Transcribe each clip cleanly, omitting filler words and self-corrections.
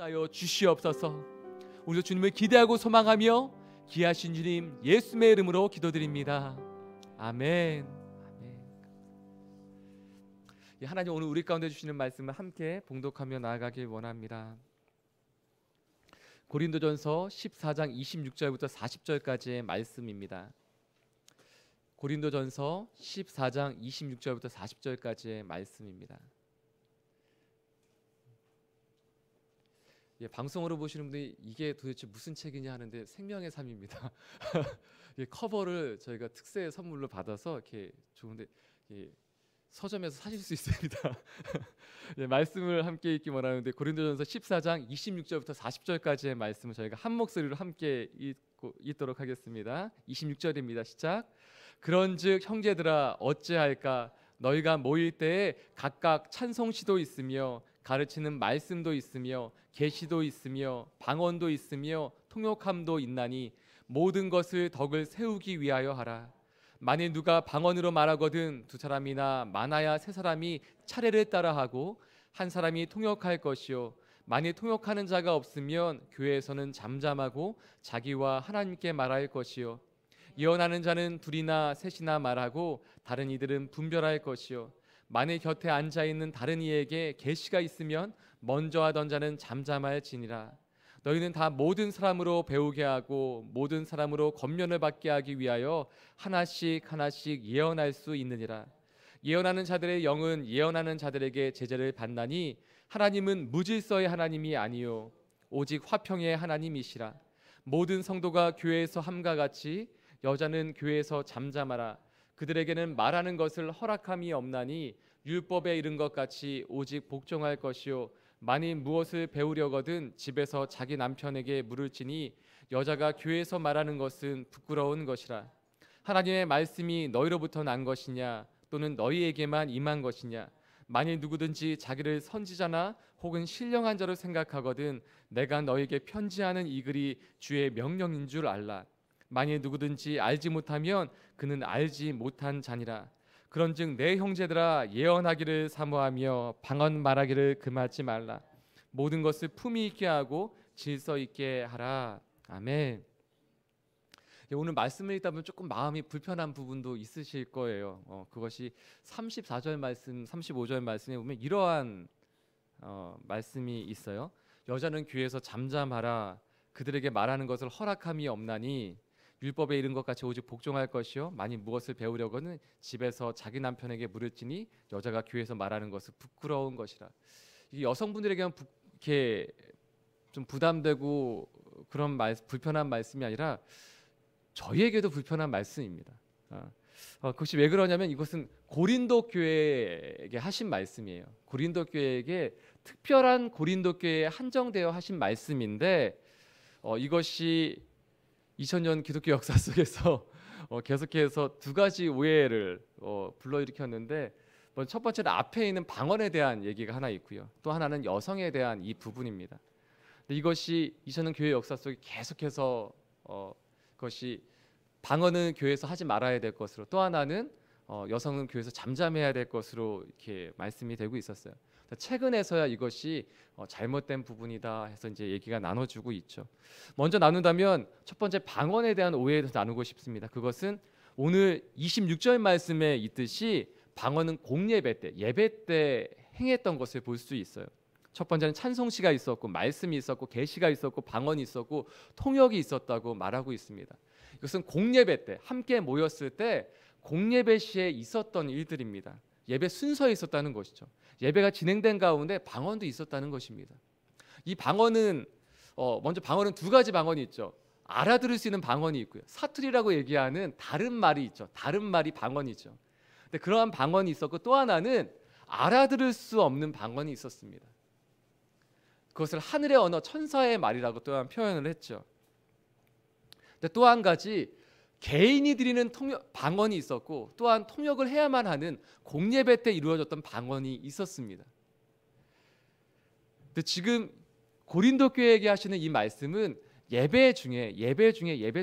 하여 주시옵소서. 우리도 주님을 기대하고 소망하며 귀하신 주님 예수님의 이름으로 기도드립니다. 아멘. 아멘. 하나님 오늘 우리 가운데 주시는 말씀을 함께 봉독하며 나아가길 원합니다. 고린도전서 14장 26절부터 40절까지의 말씀입니다. 고린도전서 14장 26절부터 40절까지의 말씀입니다. 방송으로 보시는 분들이 이게 도대체 무슨 책이냐 하는데 생명의 삶입니다. 커버를 저희가 특세 선물로 받아서 이렇게 좋은데 서점에서 사실 수 있습니다. 말씀을 함께 읽기 원하는데 고린도전서 14장 26절부터 40절까지의 말씀을 저희가 한 목소리로 함께 읽도록 하겠습니다. 26절입니다. 시작. 그런즉 형제들아 어찌할까 너희가 모일 때에 각각 찬송시도 있으며 가르치는 말씀도 있으며 계시도 있으며 방언도 있으며 통역함도 있나니 모든 것을 덕을 세우기 위하여 하라. 만일 누가 방언으로 말하거든 두 사람이나 많아야 세 사람이 차례를 따라하고 한 사람이 통역할 것이요 만일 통역하는 자가 없으면 교회에서는 잠잠하고 자기와 하나님께 말할 것이요 예언하는 자는 둘이나 셋이나 말하고 다른 이들은 분별할 것이요 만일 곁에 앉아있는 다른 이에게 계시가 있으면 먼저 하던 자는 잠잠할지니라. 너희는 다 모든 사람으로 배우게 하고 모든 사람으로 권면을 받게 하기 위하여 하나씩 하나씩 예언할 수 있느니라. 예언하는 자들의 영은 예언하는 자들에게 제재를 받나니 하나님은 무질서의 하나님이 아니요 오직 화평의 하나님이시라. 모든 성도가 교회에서 함과 같이 여자는 교회에서 잠잠하라. 그들에게는 말하는 것을 허락함이 없나니 율법에 이른 것 같이 오직 복종할 것이요 만일 무엇을 배우려거든 집에서 자기 남편에게 물을지니 여자가 교회에서 말하는 것은 부끄러운 것이라. 하나님의 말씀이 너희로부터 난 것이냐 또는 너희에게만 임한 것이냐. 만일 누구든지 자기를 선지자나 혹은 신령한 자로 생각하거든 내가 너에게 편지하는 이 글이 주의 명령인 줄 알라. 만일 누구든지 알지 못하면 그는 알지 못한 자니라. 그런즉 내 형제들아 예언하기를 사모하며 방언 말하기를 금하지 말라. 모든 것을 품위 있게 하고 질서 있게 하라. 아멘. 오늘 말씀을 읽다 보면 조금 마음이 불편한 부분도 있으실 거예요. 그것이 34절 말씀, 35절 말씀에 보면 이러한 말씀이 있어요. 여자는 교회에서 잠잠하라. 그들에게 말하는 것을 허락함이 없나니 율법에 이른 것 같이 오직 복종할 것이요 만일 무엇을 배우려고는 집에서 자기 남편에게 물을지니 여자가 교회에서 말하는 것은 부끄러운 것이라. 이게 여성분들에게는 이렇게 좀 부담되고 그런 불편한 말씀이 아니라 저희에게도 불편한 말씀입니다. 그것이 왜 그러냐면 이것은 고린도 교회에게 하신 말씀이에요. 고린도 교회에게 특별한 고린도 교회에 한정되어 하신 말씀인데 이것이 2000년 기독교 역사 속에서 계속해서 두 가지 오해를 불러일으켰는데 첫 번째는 앞에 있는 방언에 대한 얘기가 하나 있고요. 또 하나는 여성에 대한 이 부분입니다. 근데 이것이 2000년 교회 역사 속에 계속해서 그것이 방언은 교회에서 하지 말아야 될 것으로 또 하나는 여성은 교회에서 잠잠해야 될 것으로 이렇게 말씀이 되고 있었어요. 최근에서야 이것이 잘못된 부분이다 해서 이제 얘기가 나눠주고 있죠. 먼저 나눈다면 첫 번째 방언에 대한 오해에 대해서 나누고 싶습니다. 그것은 오늘 26절 말씀에 있듯이 방언은 공예배 때 예배 때 행했던 것을 볼 수 있어요. 첫 번째는 찬송시가 있었고 말씀이 있었고 계시가 있었고 방언이 있었고 통역이 있었다고 말하고 있습니다. 이것은 공예배 때 함께 모였을 때 공예배 시에 있었던 일들입니다. 예배 순서에 있었다는 것이죠. 예배가 진행된 가운데 방언도 있었다는 것입니다. 이 방언은 먼저 방언은 두 가지 방언이 있죠. 알아들을 수 있는 방언이 있고요. 사투리라고 얘기하는 다른 말이 있죠. 다른 말이 방언이죠. 근데 그러한 방언이 있었고 또 하나는 알아들을 수 없는 방언이 있었습니다. 그것을 하늘의 언어 천사의 말이라고 또한 표현을 했죠. 근데 또 한 가지 개인이 드리는 방언이 있었고 또한 통역을 해야만 하는 공예배 때 이루어졌던 방언이 있었습니다. 근데 지금 고린도 교회에게 하시는 이 말씀은 예배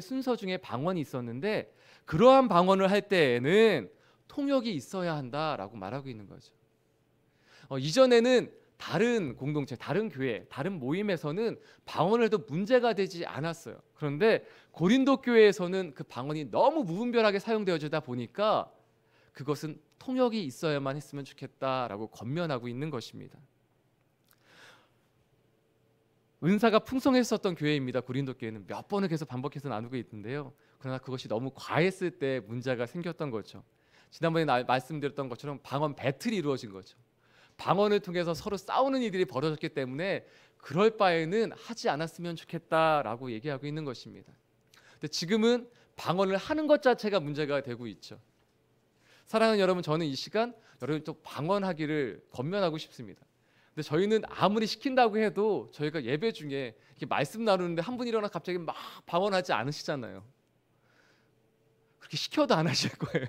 순서 중에 방언이 있었는데 그러한 방언을 할 때에는 통역이 있어야 한다라고 말하고 있는 거죠. 이전에는 다른 공동체, 다른 교회, 다른 모임에서는 방언을 해도 문제가 되지 않았어요. 그런데 고린도 교회에서는 그 방언이 너무 무분별하게 사용되어지다 보니까 그것은 통역이 있어야만 했으면 좋겠다라고 권면하고 있는 것입니다. 은사가 풍성했었던 교회입니다. 고린도 교회는 몇 번을 계속 반복해서 나누고 있는데요. 그러나 그것이 너무 과했을 때 문제가 생겼던 거죠. 지난번에 말씀드렸던 것처럼 방언 배틀이 이루어진 거죠. 방언을 통해서 서로 싸우는 일들이 벌어졌기 때문에 그럴 바에는 하지 않았으면 좋겠다라고 얘기하고 있는 것입니다. 근데 지금은 방언을 하는 것 자체가 문제가 되고 있죠. 사랑하는 여러분, 저는 이 시간 여러분 또 방언하기를 권면하고 싶습니다. 근데 저희는 아무리 시킨다고 해도 저희가 예배 중에 이렇게 말씀 나누는데 한 분 일어나 갑자기 막 방언하지 않으시잖아요. 그렇게 시켜도 안 하실 거예요.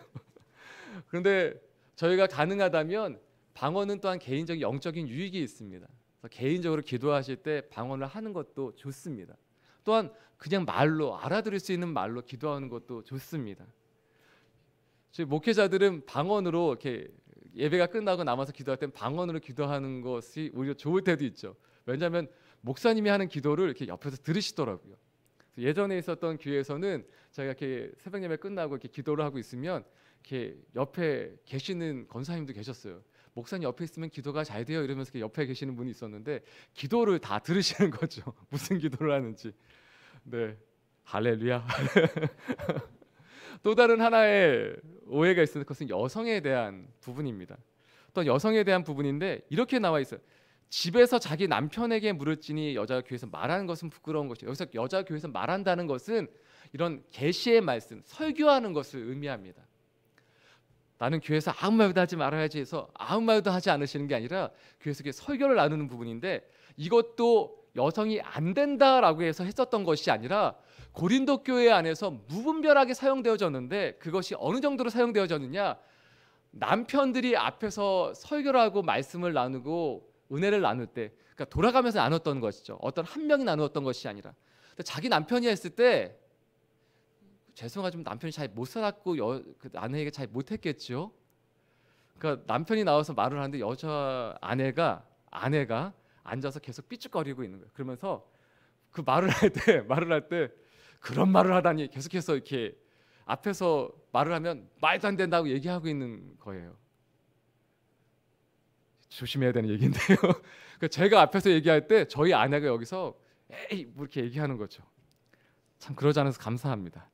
그런데 저희가 가능하다면 방언은 또한 개인적인 영적인 유익이 있습니다. 그래서 개인적으로 기도하실 때 방언을 하는 것도 좋습니다. 또한 그냥 말로 알아들을 수 있는 말로 기도하는 것도 좋습니다. 저희 목회자들은 방언으로 이렇게 예배가 끝나고 남아서 기도할 땐 방언으로 기도하는 것이 오히려 좋을 때도 있죠. 왜냐하면 목사님이 하는 기도를 이렇게 옆에서 들으시더라고요. 예전에 있었던 교회에서는 저희가 이렇게 새벽 예배 끝나고 이렇게 기도를 하고 있으면 이렇게 옆에 계시는 권사님도 계셨어요. 목사님 옆에 있으면 기도가 잘 돼요 이러면서 옆에 계시는 분이 있었는데 기도를 다 들으시는 거죠. 무슨 기도를 하는지. 네, 할렐루야. 또 다른 하나의 오해가 있는 것은 여성에 대한 부분입니다. 또 여성에 대한 부분인데 이렇게 나와 있어요. 집에서 자기 남편에게 물을 지니 여자가 교회에서 말하는 것은 부끄러운 것이죠. 여기서 여자가 교회에서 말한다는 것은 이런 계시의 말씀, 설교하는 것을 의미합니다. 나는 교회에서 아무 말도 하지 말아야지 해서 아무 말도 하지 않으시는 게 아니라 교회에서 설교를 나누는 부분인데 이것도 여성이 안 된다라고 해서 했었던 것이 아니라 고린도 교회 안에서 무분별하게 사용되어졌는데 그것이 어느 정도로 사용되어졌느냐, 남편들이 앞에서 설교를 하고 말씀을 나누고 은혜를 나눌 때, 그러니까 돌아가면서 나눴던 것이죠. 어떤 한 명이 나누었던 것이 아니라 자기 남편이 했을 때 죄송하지만 남편이 잘 못 살았고 그 아내에게 잘 못했겠죠. 그러니까 남편이 나와서 말을 하는데 여자 아내가 앉아서 계속 삐죽거리고 있는 거예요. 그러면서 그 말을 할 때 그런 말을 하다니 계속해서 이렇게 앞에서 말을 하면 말도 안 된다고 얘기하고 있는 거예요. 조심해야 되는 얘기인데요. 그러니까 제가 앞에서 얘기할 때 저희 아내가 여기서 에이 뭐 이렇게 얘기하는 거죠. 참 그러지 않아서 감사합니다.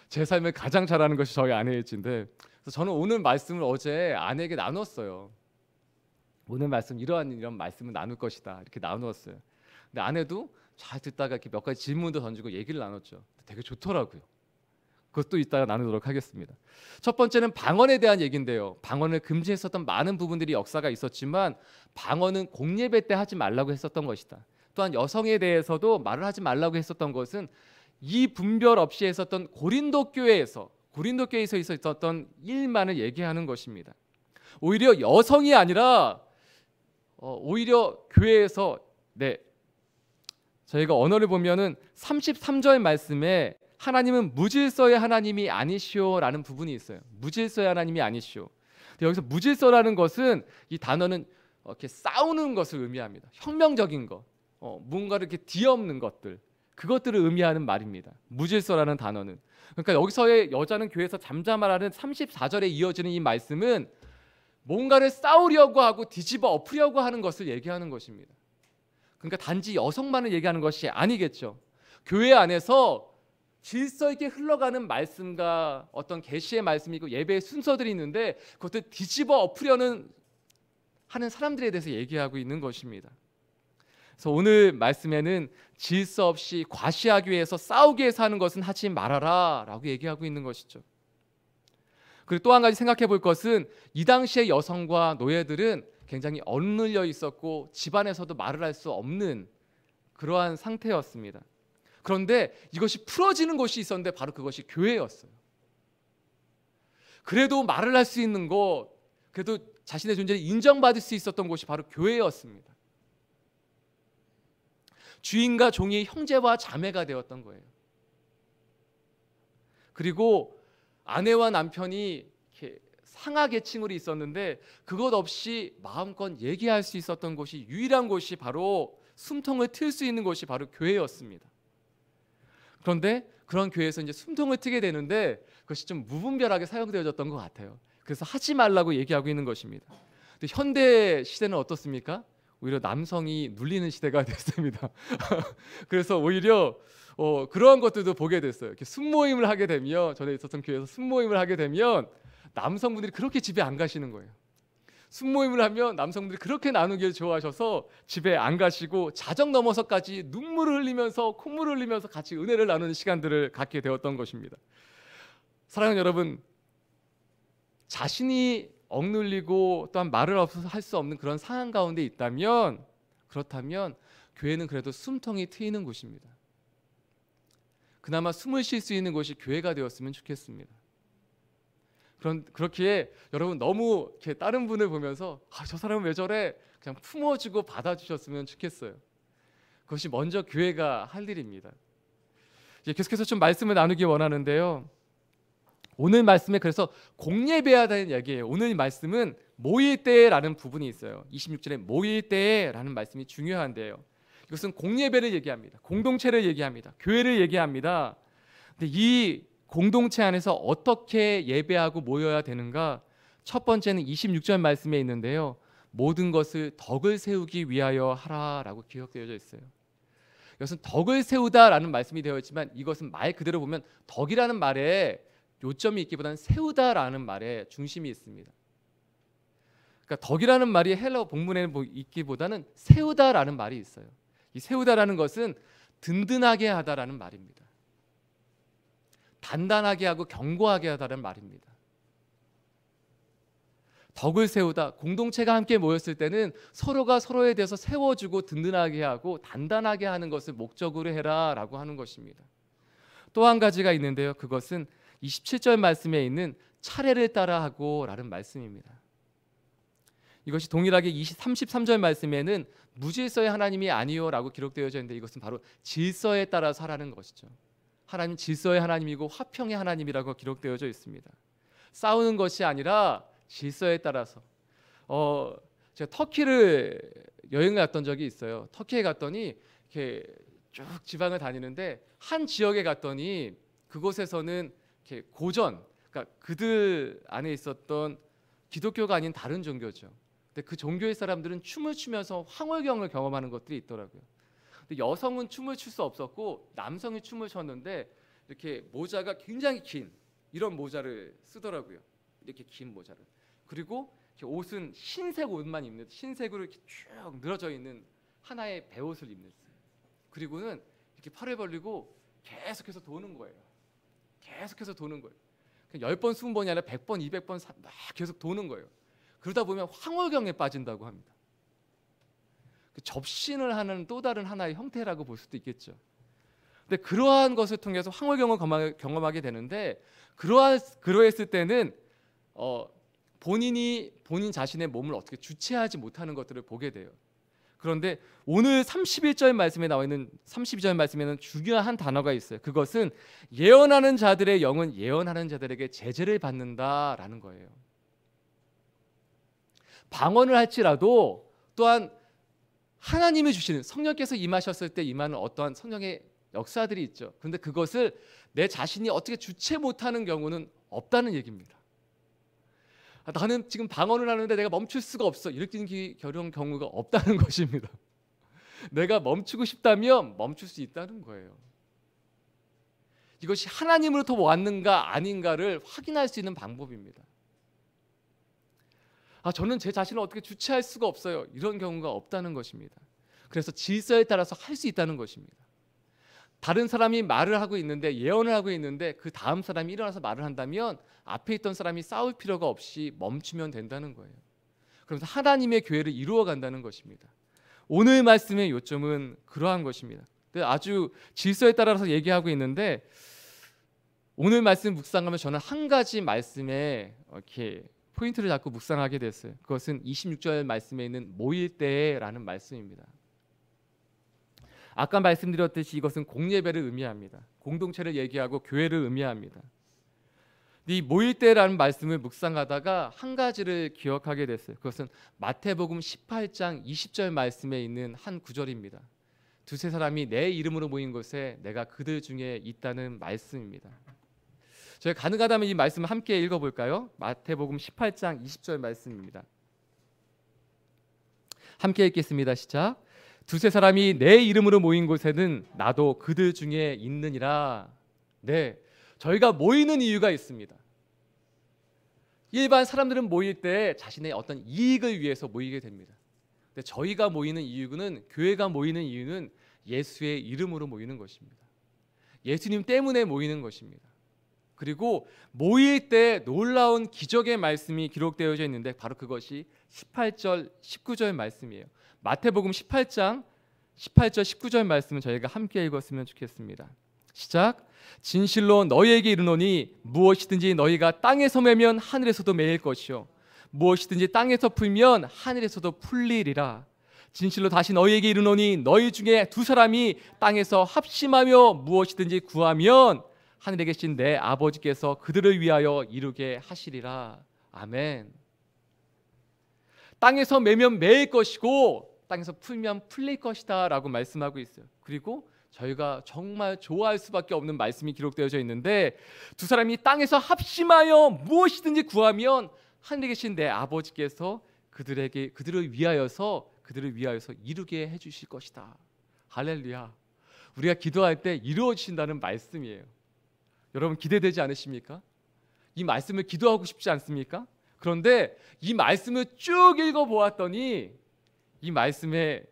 제 삶에 가장 잘하는 것이 저희 아내일진데, 그래서 저는 오늘 말씀을 어제 아내에게 나눴어요. 오늘 말씀 이런 말씀을 나눌 것이다 이렇게 나누었어요. 근데 아내도 잘 듣다가 이렇게 몇 가지 질문도 던지고 얘기를 나눴죠. 되게 좋더라고요. 그것도 이따가 나누도록 하겠습니다. 첫 번째는 방언에 대한 얘기인데요. 방언을 금지했었던 많은 부분들이 역사가 있었지만 방언은 공예배 때 하지 말라고 했었던 것이다. 또한 여성에 대해서도 말을 하지 말라고 했었던 것은 이 분별 없이 했었던 고린도 교회에서 있었던 일만을 얘기하는 것입니다. 오히려 여성이 아니라 오히려 교회에서 저희가 언어를 보면은 33절 말씀에 하나님은 무질서의 하나님이 아니시오라는 부분이 있어요. 무질서의 하나님이 아니시오. 여기서 무질서라는 것은 이 단어는 이렇게 싸우는 것을 의미합니다. 혁명적인 것, 뭔가를 이렇게 뒤엎는 것들, 그것들을 의미하는 말입니다. 무질서라는 단어는. 그러니까 여기서의 여자는 교회에서 잠잠하라는 34절에 이어지는 이 말씀은 뭔가를 싸우려고 하고 뒤집어 엎으려고 하는 것을 얘기하는 것입니다. 그러니까 단지 여성만을 얘기하는 것이 아니겠죠. 교회 안에서 질서 있게 흘러가는 말씀과 어떤 계시의 말씀이고 예배의 순서들이 있는데 그것을 뒤집어 엎으려는 하는 사람들에 대해서 얘기하고 있는 것입니다. 그래서 오늘 말씀에는 질서 없이 과시하기 위해서 싸우기 위해서 하는 것은 하지 말아라 라고 얘기하고 있는 것이죠. 그리고 또 한 가지 생각해 볼 것은 이 당시의 여성과 노예들은 굉장히 억눌려 있었고 집안에서도 말을 할 수 없는 그러한 상태였습니다. 그런데 이것이 풀어지는 곳이 있었는데 바로 그것이 교회였어요. 그래도 말을 할 수 있는 곳, 그래도 자신의 존재를 인정받을 수 있었던 곳이 바로 교회였습니다. 주인과 종이 형제와 자매가 되었던 거예요. 그리고 아내와 남편이 이렇게 상하 계층으로 있었는데 그것 없이 마음껏 얘기할 수 있었던 곳이 유일한 곳이 바로 숨통을 트일 수 있는 곳이 바로 교회였습니다. 그런데 그런 교회에서 이제 숨통을 트게 되는데 그것이 좀 무분별하게 사용되어졌던 것 같아요. 그래서 하지 말라고 얘기하고 있는 것입니다. 근데 현대 시대는 어떻습니까? 오히려 남성이 눌리는 시대가 됐습니다. 그래서 오히려 그러한 것들도 보게 됐어요. 이렇게 순모임을 하게 되면, 전에 있었던 교회에서 순모임을 하게 되면 남성분들이 그렇게 집에 안 가시는 거예요. 순모임을 하면 남성분들이 그렇게 나누기를 좋아하셔서 집에 안 가시고 자정 넘어서까지 눈물을 흘리면서 콧물을 흘리면서 같이 은혜를 나누는 시간들을 갖게 되었던 것입니다. 사랑하는 여러분, 자신이 억눌리고 또한 말을 없어서 할 수 없는 그런 상황 가운데 있다면, 그렇다면 교회는 그래도 숨통이 트이는 곳입니다. 그나마 숨을 쉴 수 있는 곳이 교회가 되었으면 좋겠습니다. 그렇기에 여러분 너무 이렇게 다른 분을 보면서 저 사람은 왜 저래? 그냥 품어주고 받아주셨으면 좋겠어요. 그것이 먼저 교회가 할 일입니다. 이제 계속해서 좀 말씀을 나누기 원하는데요. 오늘 말씀에 그래서 공예배하다는 얘기예요. 오늘 말씀은 모일 때라는 부분이 있어요. 26절에 모일 때라는 말씀이 중요한데요. 이것은 공예배를 얘기합니다. 공동체를 얘기합니다. 교회를 얘기합니다. 근데 이 공동체 안에서 어떻게 예배하고 모여야 되는가? 첫 번째는 26절 말씀에 있는데요. 모든 것을 덕을 세우기 위하여 하라라고 기록되어져 있어요. 이것은 덕을 세우다라는 말씀이 되어 있지만 이것은 말 그대로 보면 덕이라는 말에 요점이 있기보다는 세우다라는 말에 중심이 있습니다. 그러니까 덕이라는 말이 헬라어 본문에는 있기보다는 세우다라는 말이 있어요. 이 세우다라는 것은 든든하게 하다라는 말입니다. 단단하게 하고 견고하게 하다라는 말입니다. 덕을 세우다, 공동체가 함께 모였을 때는 서로가 서로에 대해서 세워주고 든든하게 하고 단단하게 하는 것을 목적으로 해라라고 하는 것입니다. 또 한 가지가 있는데요. 그것은 27절 말씀에 있는 차례를 따라하고 라는 말씀입니다. 이것이 동일하게 33절 말씀에는 무질서의 하나님이 아니요 라고 기록되어져 있는데 이것은 바로 질서에 따라서 하라는 것이죠. 하나님 질서의 하나님이고 화평의 하나님이라고 기록되어져 있습니다. 싸우는 것이 아니라 질서에 따라서. 제가 터키를 여행을 갔던 적이 있어요. 터키에 갔더니 이렇게 쭉 지방을 다니는데 한 지역에 갔더니 그곳에서는 이렇게 고전, 그러니까 그들 안에 있었던 기독교가 아닌 다른 종교죠. 근데 그 종교의 사람들은 춤을 추면서 황홀경을 경험하는 것들이 있더라고요. 근데 여성은 춤을 출 수 없었고 남성이 춤을 췄는데 이렇게 모자가 굉장히 긴 이런 모자를 쓰더라고요. 이렇게 긴 모자를. 그리고 이렇게 옷은 흰색 옷만 입는, 흰색으로 이렇게 쭉 늘어져 있는 하나의 베옷을 입는. 그리고는 이렇게 팔을 벌리고 계속해서 도는 거예요. 계속해서 도는 거예요. 10번, 20번이 아니라 100번, 200번 막 계속 도는 거예요. 그러다 보면 황홀경에 빠진다고 합니다. 접신을 하는 또 다른 하나의 형태라고 볼 수도 있겠죠. 근데 그러한 것을 통해서 황홀경을 경험하게 되는데 그러했을 때는 본인 자신의 몸을 어떻게 주체하지 못하는 것들을 보게 돼요. 그런데 오늘 31절 말씀에 나와 있는 32절 말씀에는 중요한 한 단어가 있어요. 그것은 예언하는 자들의 영은 예언하는 자들에게 제재를 받는다라는 거예요. 방언을 할지라도 또한 하나님이 주시는 성령께서 임하셨을 때 임하는 어떠한 성령의 역사들이 있죠. 그런데 그것을 내 자신이 어떻게 주체 못하는 경우는 없다는 얘기입니다. 나는 지금 방언을 하는데 내가 멈출 수가 없어. 이렇게 그런 경우가 없다는 것입니다. 내가 멈추고 싶다면 멈출 수 있다는 거예요. 이것이 하나님으로부터 왔는가 아닌가를 확인할 수 있는 방법입니다. 저는 제 자신을 어떻게 주체할 수가 없어요. 이런 경우가 없다는 것입니다. 그래서 질서에 따라서 할 수 있다는 것입니다. 다른 사람이 말을 하고 있는데 예언을 하고 있는데 그 다음 사람이 일어나서 말을 한다면 앞에 있던 사람이 싸울 필요가 없이 멈추면 된다는 거예요. 그러면서 하나님의 교회를 이루어 간다는 것입니다. 오늘 말씀의 요점은 그러한 것입니다. 아주 질서에 따라서 얘기하고 있는데 오늘 말씀 묵상하면 저는 한 가지 말씀에 이렇게 포인트를 잡고 묵상하게 됐어요. 그것은 26절 말씀에 있는 모일 때라는 말씀입니다. 아까 말씀드렸듯이 이것은 공예배를 의미합니다. 공동체를 얘기하고 교회를 의미합니다. 이 모일 때라는 말씀을 묵상하다가 한 가지를 기억하게 됐어요. 그것은 마태복음 18장 20절 말씀에 있는 한 구절입니다. 두세 사람이 내 이름으로 모인 곳에 내가 그들 중에 있다는 말씀입니다. 저희 가능하다면 이 말씀을 함께 읽어볼까요? 마태복음 18장 20절 말씀입니다. 함께 읽겠습니다. 시작. 두세 사람이 내 이름으로 모인 곳에는 나도 그들 중에 있느니라. 네, 저희가 모이는 이유가 있습니다. 일반 사람들은 모일 때 자신의 어떤 이익을 위해서 모이게 됩니다. 근데 저희가 모이는 이유는, 교회가 모이는 이유는 예수의 이름으로 모이는 것입니다. 예수님 때문에 모이는 것입니다. 그리고 모일 때 놀라운 기적의 말씀이 기록되어져 있는데 바로 그것이 18절, 19절 말씀이에요. 마태복음 18장 18절, 19절 말씀을 저희가 함께 읽었으면 좋겠습니다. 시작. 진실로 너희에게 이르노니 무엇이든지 너희가 땅에서 매면 하늘에서도 매일 것이요 무엇이든지 땅에서 풀면 하늘에서도 풀리리라. 진실로 다시 너희에게 이르노니 너희 중에 두 사람이 땅에서 합심하며 무엇이든지 구하면 하늘에 계신 내 아버지께서 그들을 위하여 이루게 하시리라. 아멘. 땅에서 매면 매일 것이고 땅에서 풀면 풀릴 것이다 라고 말씀하고 있어요. 그리고 저희가 정말 좋아할 수밖에 없는 말씀이 기록되어져 있는데 두 사람이 땅에서 합심하여 무엇이든지 구하면 하늘에 계신 내 아버지께서 그들을 위하여서 이루게 해주실 것이다. 할렐루야. 우리가 기도할 때 이루어지신다는 말씀이에요. 여러분 기대되지 않으십니까? 이 말씀을 기도하고 싶지 않습니까? 그런데 이 말씀을 쭉 읽어보았더니 이 말씀의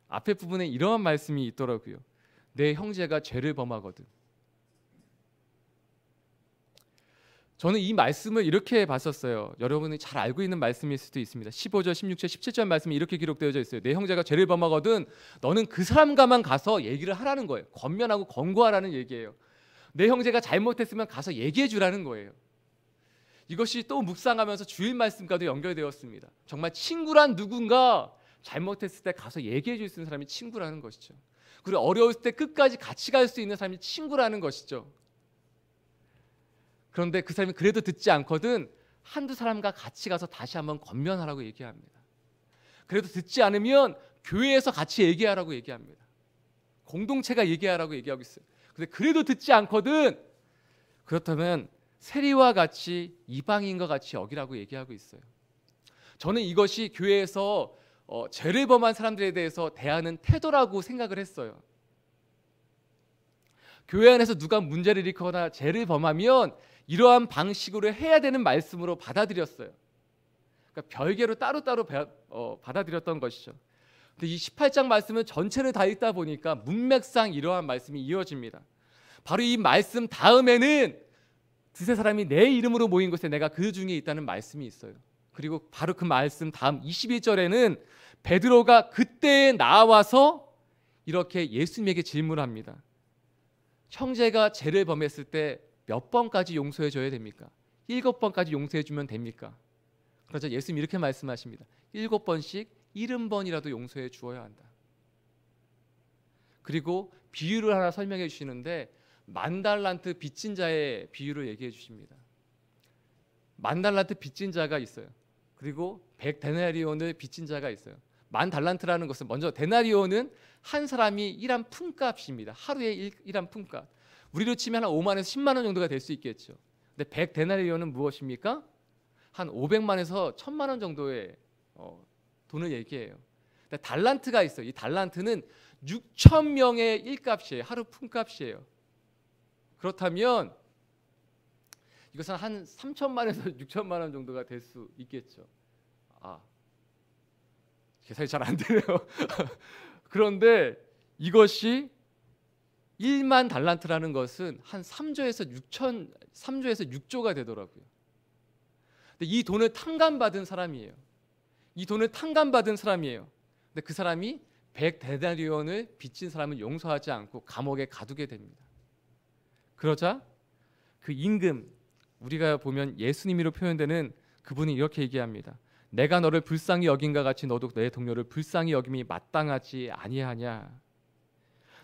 앞에 부분에 이러한 말씀이 있더라고요. 내 형제가 죄를 범하거든. 저는 이 말씀을 이렇게 봤었어요. 여러분이 잘 알고 있는 말씀일 수도 있습니다. 15절, 16절, 17절 말씀이 이렇게 기록되어져 있어요. 내 형제가 죄를 범하거든 너는 그 사람과만 가서 얘기를 하라는 거예요. 권면하고 권고하라는 얘기예요. 내 형제가 잘못했으면 가서 얘기해 주라는 거예요. 이것이 또 묵상하면서 주일 말씀과도 연결되었습니다. 정말 친구란 누군가 잘못했을 때 가서 얘기해 줄 수 있는 사람이 친구라는 것이죠. 그리고 어려울 때 끝까지 같이 갈 수 있는 사람이 친구라는 것이죠. 그런데 그 사람이 그래도 듣지 않거든 한두 사람과 같이 가서 다시 한번 권면하라고 얘기합니다. 그래도 듣지 않으면 교회에서 같이 얘기하라고 얘기합니다. 공동체가 얘기하라고 얘기하고 있어요. 근데 그래도 듣지 않거든 그렇다면 세리와 같이 이방인과 같이 여기라고 얘기하고 있어요. 저는 이것이 교회에서 죄를 범한 사람들에 대해서 대하는 태도라고 생각을 했어요. 교회 안에서 누가 문제를 일으키거나 죄를 범하면 이러한 방식으로 해야 되는 말씀으로 받아들였어요. 그러니까 별개로 따로따로 받아들였던 것이죠. 근데 이 18장 말씀은 전체를 다 읽다 보니까 문맥상 이러한 말씀이 이어집니다. 바로 이 말씀 다음에는 두세 사람이 내 이름으로 모인 곳에 내가 그 중에 있다는 말씀이 있어요. 그리고 바로 그 말씀 다음 21절에는 베드로가 그때에 나와서 이렇게 예수님에게 질문합니다. 형제가 죄를 범했을 때 몇 번까지 용서해 줘야 됩니까? 7번까지 용서해 주면 됩니까? 그러자 예수님 이렇게 말씀하십니다. 7번씩 70번이라도 용서해 주어야 한다. 그리고 비유를 하나 설명해 주시는데 10,000달란트 빚진 자의 비유를 얘기해 주십니다. 10,000달란트 빚진 자가 있어요. 그리고 100데나리온을 빚진 자가 있어요. 10,000달란트라는 것은 먼저 데나리온은 한 사람이 일한 품값입니다. 하루에 일한 품값. 우리로 치면 한 5만에서 10만 원 정도가 될 수 있겠죠. 근데 100데나리온은 무엇입니까? 한 500만에서 1,000만 원 정도의 돈을 얘기해요. 근데 달란트가 있어요. 이 달란트는 6,000명의 일값이에요. 하루 품값이에요. 그렇다면 이것은 한 3,000만에서 6,000만 원 정도가 될 수 있겠죠. 계산이 잘 안 되네요. 그런데 이것이 1만 달란트라는 것은 한 3조에서 6조가 되더라고요. 근데 이 돈을 탕감받은 사람이에요. 근데 그 사람이 100데나리온을 빚진 사람을 용서하지 않고 감옥에 가두게 됩니다. 그러자 그 임금, 우리가 보면 예수님으로 표현되는 그분이 이렇게 얘기합니다. 내가 너를 불쌍히 여긴가 같이 너도 내 동료를 불쌍히 여김이 마땅하지 아니하냐.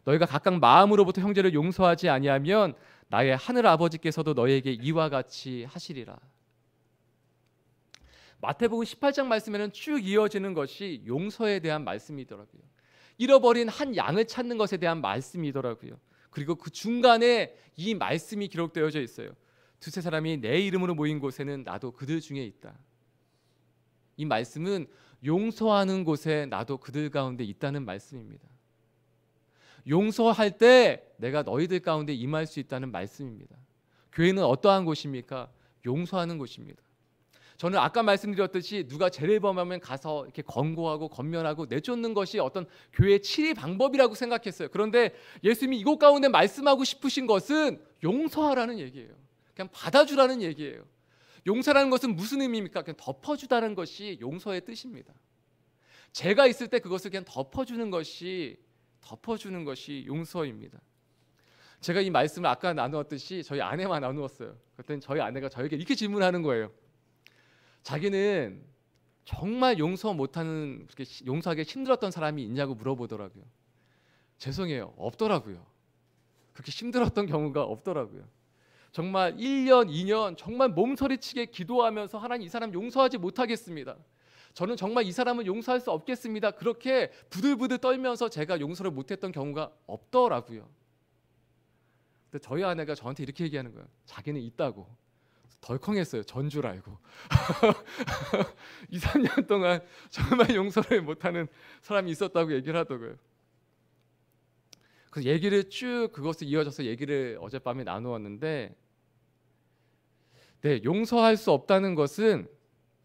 너희가 각각 마음으로부터 형제를 용서하지 아니하면 나의 하늘 아버지께서도 너에게 이와 같이 하시리라. 마태복음 18장 말씀에는 쭉 이어지는 것이 용서에 대한 말씀이더라고요. 잃어버린 한 양을 찾는 것에 대한 말씀이더라고요. 그리고 그 중간에 이 말씀이 기록되어져 있어요. 두세 사람이 내 이름으로 모인 곳에는 나도 그들 중에 있다. 이 말씀은 용서하는 곳에 나도 그들 가운데 있다는 말씀입니다. 용서할 때 내가 너희들 가운데 임할 수 있다는 말씀입니다. 교회는 어떠한 곳입니까? 용서하는 곳입니다. 저는 아까 말씀드렸듯이 누가 죄를 범하면 가서 이렇게 권고하고 권면하고 내쫓는 것이 어떤 교회의 치리 방법이라고 생각했어요. 그런데 예수님이 이곳 가운데 말씀하고 싶으신 것은 용서하라는 얘기예요. 그냥 받아주라는 얘기예요. 용서라는 것은 무슨 의미입니까? 그냥 덮어주다는 것이 용서의 뜻입니다. 죄가 있을 때 그것을 그냥 덮어주는 것이 용서입니다. 제가 이 말씀을 아까 나누었듯이 저희 아내와 나누었어요. 그랬더니 저희 아내가 저에게 이렇게 질문하는 거예요. 자기는 정말 용서 못하는, 용서하기 힘들었던 사람이 있냐고 물어보더라고요. 죄송해요, 없더라고요. 그렇게 힘들었던 경우가 없더라고요. 정말 1년, 2년 정말 몸서리치게 기도하면서 하나님 이 사람 용서하지 못하겠습니다. 저는 정말 이 사람을 용서할 수 없겠습니다. 그렇게 부들부들 떨면서 제가 용서를 못했던 경우가 없더라고요. 근데 저희 아내가 저한테 이렇게 얘기하는 거예요. 자기는 있다고. 덜컹했어요. 전 줄 알고. 2, 3년 동안 정말 용서를 못하는 사람이 있었다고 얘기를 하더라고요. 그래서 얘기를 쭉 그것을 이어져서 얘기를 어젯밤에 나누었는데, 네, 용서할 수 없다는 것은,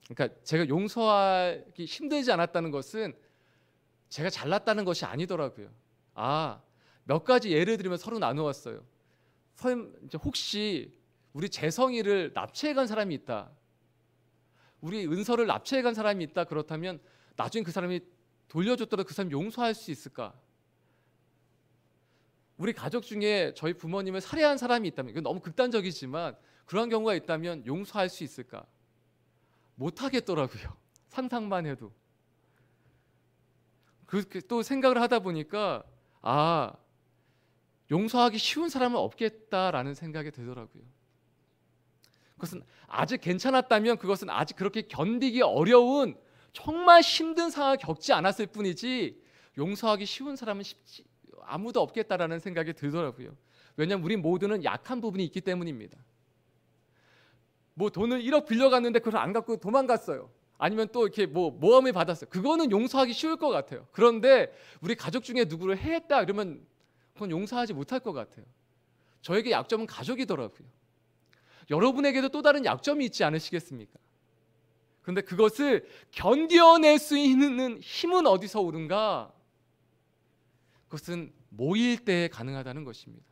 그러니까 제가 용서하기 힘들지 않았다는 것은 제가 잘났다는 것이 아니더라고요. 몇 가지 예를 들면 서로 나누었어요. 혹시 우리 재성이를 납치해간 사람이 있다, 우리 은서를 납치해간 사람이 있다, 그렇다면 나중에 그 사람이 돌려줬더라도 그 사람 용서할 수 있을까? 우리 가족 중에 저희 부모님을 살해한 사람이 있다면, 이건 너무 극단적이지만 그러한 경우가 있다면 용서할 수 있을까? 못하겠더라고요. 상상만 해도. 또 생각을 하다 보니까 용서하기 쉬운 사람은 없겠다라는 생각이 들더라고요. 그것은 아직 괜찮았다면 그것은 아직 그렇게 견디기 어려운 정말 힘든 상황을 겪지 않았을 뿐이지 용서하기 쉬운 사람은 아무도 없겠다라는 생각이 들더라고요. 왜냐하면 우리 모두는 약한 부분이 있기 때문입니다. 뭐 돈을 1억 빌려갔는데 그걸 안 갖고 도망갔어요. 아니면 또 이렇게 모험을 받았어요. 그거는 용서하기 쉬울 것 같아요. 그런데 우리 가족 중에 누구를 해했다 이러면 그건 용서하지 못할 것 같아요. 저에게 약점은 가족이더라고요. 여러분에게도 또 다른 약점이 있지 않으시겠습니까? 그런데 그것을 견뎌낼 수 있는 힘은 어디서 오는가? 그것은 모일 때 가능하다는 것입니다.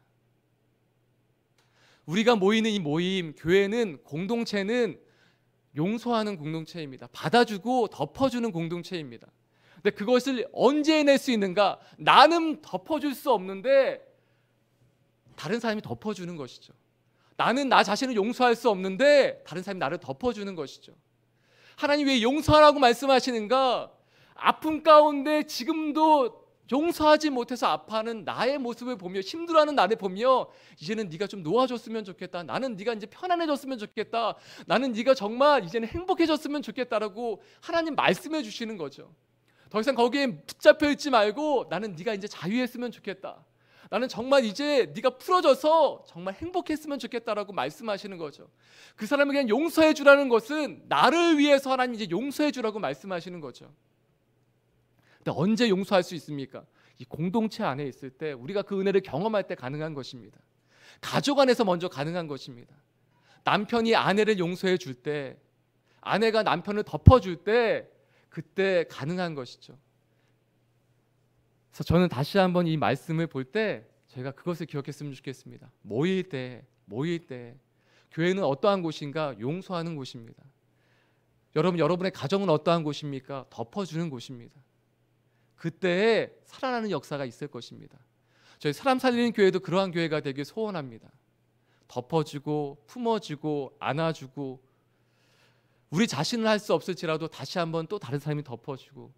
우리가 모이는 이 모임, 교회는, 공동체는 용서하는 공동체입니다. 받아주고 덮어주는 공동체입니다. 근데 그것을 언제 해낼 수 있는가? 나는 덮어줄 수 없는데 다른 사람이 덮어주는 것이죠. 나는 나 자신을 용서할 수 없는데 다른 사람이 나를 덮어주는 것이죠. 하나님 왜 용서하라고 말씀하시는가? 아픔 가운데 지금도 용서하지 못해서 아파하는 나의 모습을 보며, 힘들어하는 나를 보며, 이제는 네가 좀 놓아줬으면 좋겠다, 나는 네가 이제 편안해졌으면 좋겠다, 나는 네가 정말 이제는 행복해졌으면 좋겠다라고 하나님 말씀해 주시는 거죠. 더 이상 거기에 붙잡혀 있지 말고 나는 네가 이제 자유했으면 좋겠다, 나는 정말 이제 네가 풀어져서 정말 행복했으면 좋겠다라고 말씀하시는 거죠. 그 사람을 그냥 용서해 주라는 것은 나를 위해서 하나님 이제 용서해 주라고 말씀하시는 거죠. 근데 언제 용서할 수 있습니까? 이 공동체 안에 있을 때, 우리가 그 은혜를 경험할 때 가능한 것입니다. 가족 안에서 먼저 가능한 것입니다. 남편이 아내를 용서해 줄 때, 아내가 남편을 덮어줄 때, 그때 가능한 것이죠. 그래서 저는 다시 한번 이 말씀을 볼 때 제가 그것을 기억했으면 좋겠습니다. 모일 때 교회는 어떠한 곳인가? 용서하는 곳입니다. 여러분의 가정은 어떠한 곳입니까? 덮어주는 곳입니다. 그때에 살아나는 역사가 있을 것입니다. 저희 사람 살리는 교회도 그러한 교회가 되길 소원합니다. 덮어주고 품어주고 안아주고, 우리 자신은 할 수 없을지라도 다시 한번 또 다른 사람이 덮어주고,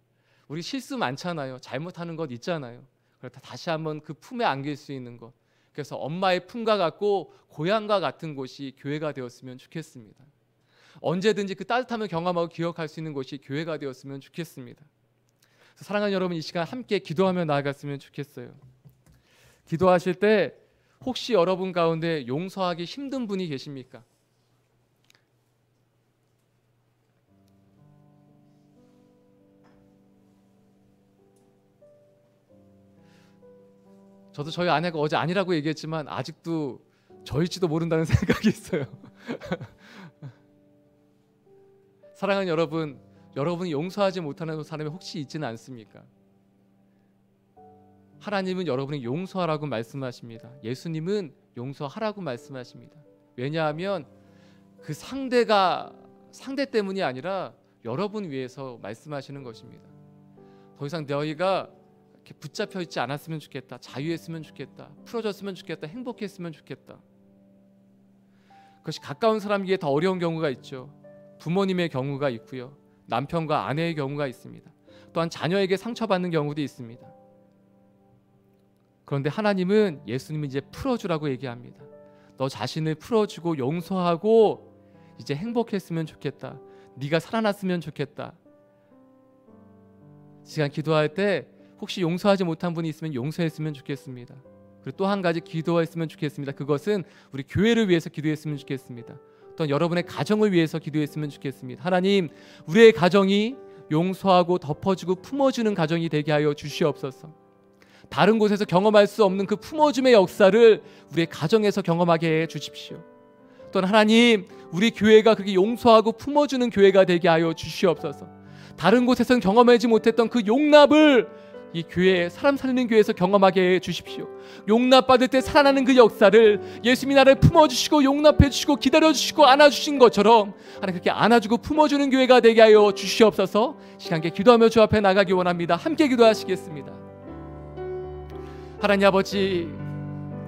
우리 실수 많잖아요. 잘못하는 것 있잖아요. 그렇다 다시 한번 그 품에 안길 수 있는 것, 그래서 엄마의 품과 같고 고향과 같은 곳이 교회가 되었으면 좋겠습니다. 언제든지 그 따뜻함을 경험하고 기억할 수 있는 곳이 교회가 되었으면 좋겠습니다. 사랑하는 여러분, 이 시간 함께 기도하며 나아갔으면 좋겠어요. 기도하실 때 혹시 여러분 가운데 용서하기 힘든 분이 계십니까? 저도 저희 아내가 어제 아니라고 얘기했지만 아직도 저일지도 모른다는 생각이 있어요. 사랑하는 여러분, 여러분이 용서하지 못하는 사람이 혹시 있지는 않습니까? 하나님은 여러분이 용서하라고 말씀하십니다. 예수님은 용서하라고 말씀하십니다. 왜냐하면 그 상대 때문이 아니라 여러분 위해서 말씀하시는 것입니다. 더 이상 너희가 이렇게 붙잡혀 있지 않았으면 좋겠다. 자유했으면 좋겠다. 풀어졌으면 좋겠다. 행복했으면 좋겠다. 그것이 가까운 사람에게 더 어려운 경우가 있죠. 부모님의 경우가 있고요. 남편과 아내의 경우가 있습니다. 또한 자녀에게 상처받는 경우도 있습니다. 그런데 하나님은, 예수님은 이제 풀어주라고 얘기합니다. 너 자신을 풀어주고 용서하고 이제 행복했으면 좋겠다. 네가 살아났으면 좋겠다. 시간 기도할 때 혹시 용서하지 못한 분이 있으면 용서했으면 좋겠습니다. 그리고 또 한 가지 기도했으면 좋겠습니다. 그것은 우리 교회를 위해서 기도했으면 좋겠습니다. 또한 여러분의 가정을 위해서 기도했으면 좋겠습니다. 하나님, 우리의 가정이 용서하고 덮어주고 품어주는 가정이 되게 하여 주시옵소서. 다른 곳에서 경험할 수 없는 그 품어줌의 역사를 우리의 가정에서 경험하게 해 주십시오. 또한 하나님, 우리 교회가 그렇게 용서하고 품어주는 교회가 되게 하여 주시옵소서. 다른 곳에서는 경험하지 못했던 그 용납을 이 교회, 사람 살리는 교회에서 경험하게 해 주십시오. 용납받을 때 살아나는 그 역사를, 예수님이 나를 품어주시고 용납해 주시고 기다려주시고 안아주신 것처럼 하나님 그렇게 안아주고 품어주는 교회가 되게 하여 주시옵소서. 시간께 기도하며 주 앞에 나가기 원합니다. 함께 기도하시겠습니다. 하나님 아버지,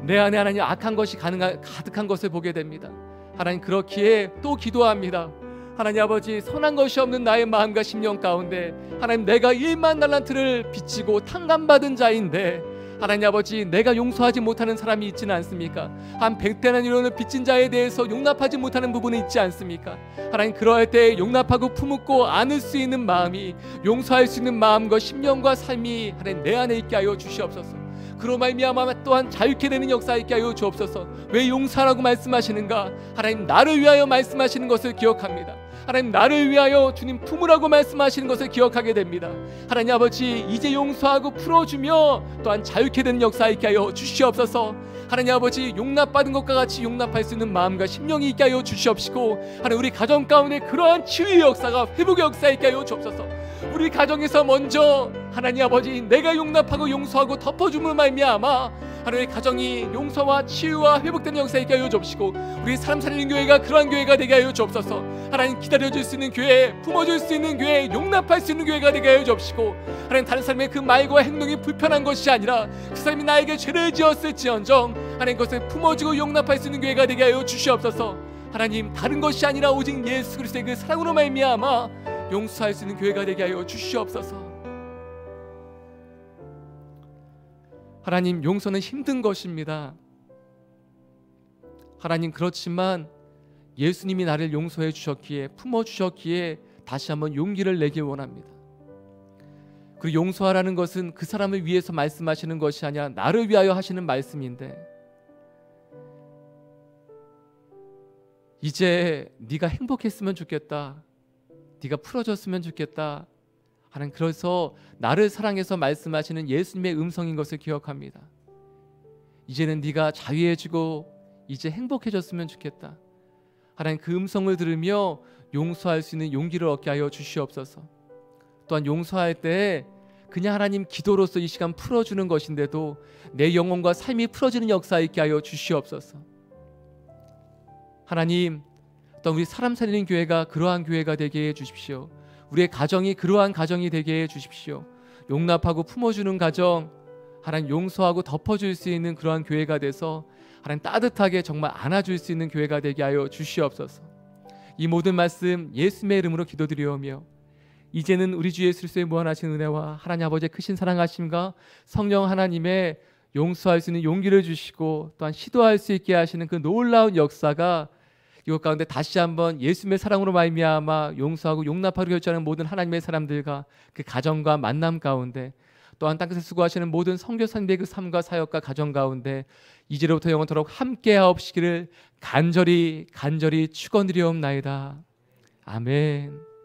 내 안에 하나님 악한 것이 가득한 것을 보게 됩니다. 하나님, 그렇기에 또 기도합니다. 하나님 아버지, 선한 것이 없는 나의 마음과 심령 가운데 하나님, 내가 1만 달란트를 빚지고 탕감받은 자인데 하나님 아버지, 내가 용서하지 못하는 사람이 있지는 않습니까? 한 100대나리온을 빚진 자에 대해서 용납하지 못하는 부분이 있지 않습니까? 하나님, 그러할 때 용납하고 품고 안을 수 있는 마음이, 용서할 수 있는 마음과 심령과 삶이 하나님 내 안에 있게 하여 주시옵소서. 그로 말미암아 또한 자유케 되는 역사 있게 하여 주옵소서. 왜 용서하라고 말씀하시는가? 하나님, 나를 위하여 말씀하시는 것을 기억합니다. 하나님, 나를 위하여 주님 품으라고 말씀하시는 것을 기억하게 됩니다. 하나님 아버지, 이제 용서하고 풀어주며 또한 자유케 되는 역사 있게 하여 주시옵소서. 하나님 아버지, 용납받은 것과 같이 용납할 수 있는 마음과 심령이 있게 하여 주시옵시고, 하나님 우리 가정 가운데 그러한 치유의 역사가, 회복의 역사 있게 하여 주옵소서. 우리 가정에서 먼저 하나님 아버지, 내가 용납하고 용서하고 덮어줌을 말미암아 하나님의 가정이 용서와 치유와 회복되는 역사 있게 하여 주옵시고, 우리 사람 살리는 교회가 그러한 교회가 되게 하여 주옵소서. 하나님, 기다려줄 수 있는 교회, 품어줄 수 있는 교회, 용납할 수 있는 교회가 되게 하여 주옵시고, 하나님, 다른 사람의 그 말과 행동이 불편한 것이 아니라 그 사람이 나에게 죄를 지었을지언정 하나님, 그것을 품어주고 용납할 수 있는 교회가 되게 하여 주시옵소서. 하나님, 다른 것이 아니라 오직 예수 그리스도의 그 사랑으로 말미암아 용서할 수 있는 교회가 되게 하여 주시옵소서. 하나님, 용서는 힘든 것입니다. 하나님, 그렇지만 예수님이 나를 용서해 주셨기에, 품어 주셨기에 다시 한번 용기를 내길 원합니다. 그리고 용서하라는 것은 그 사람을 위해서 말씀하시는 것이 아니라 나를 위하여 하시는 말씀인데, 이제 네가 행복했으면 좋겠다, 네가 풀어졌으면 좋겠다 하는, 그래서 나를 사랑해서 말씀하시는 예수님의 음성인 것을 기억합니다. 이제는 네가 자유해지고 이제 행복해졌으면 좋겠다. 하나님, 그 음성을 들으며 용서할 수 있는 용기를 얻게 하여 주시옵소서. 또한 용서할 때 그냥 하나님 기도로서 이 시간 풀어주는 것인데도 내 영혼과 삶이 풀어지는 역사 있게 하여 주시옵소서. 하나님, 또 우리 사람 살리는 교회가 그러한 교회가 되게 해 주십시오. 우리의 가정이 그러한 가정이 되게 해 주십시오. 용납하고 품어주는 가정, 하나님 용서하고 덮어줄 수 있는 그러한 교회가 돼서 하나님 따뜻하게 정말 안아줄 수 있는 교회가 되게 하여 주시옵소서. 이 모든 말씀 예수님의 이름으로 기도드리오며, 이제는 우리 주 예수 그리스도의 무한하신 은혜와 하나님 아버지의 크신 사랑하심과 성령 하나님의 용서할 수 있는 용기를 주시고 또한 시도할 수 있게 하시는 그 놀라운 역사가 이것 가운데 다시 한번 예수님의 사랑으로 말미암아 용서하고 용납하기로 결정하는 모든 하나님의 사람들과 그 가정과 만남 가운데 또한 땅끝에 수고하시는 모든 선교사님의 그 삶과 사역과 가정 가운데 이제로부터 영원토록 함께하옵시기를 간절히 축원드리옵나이다. 아멘.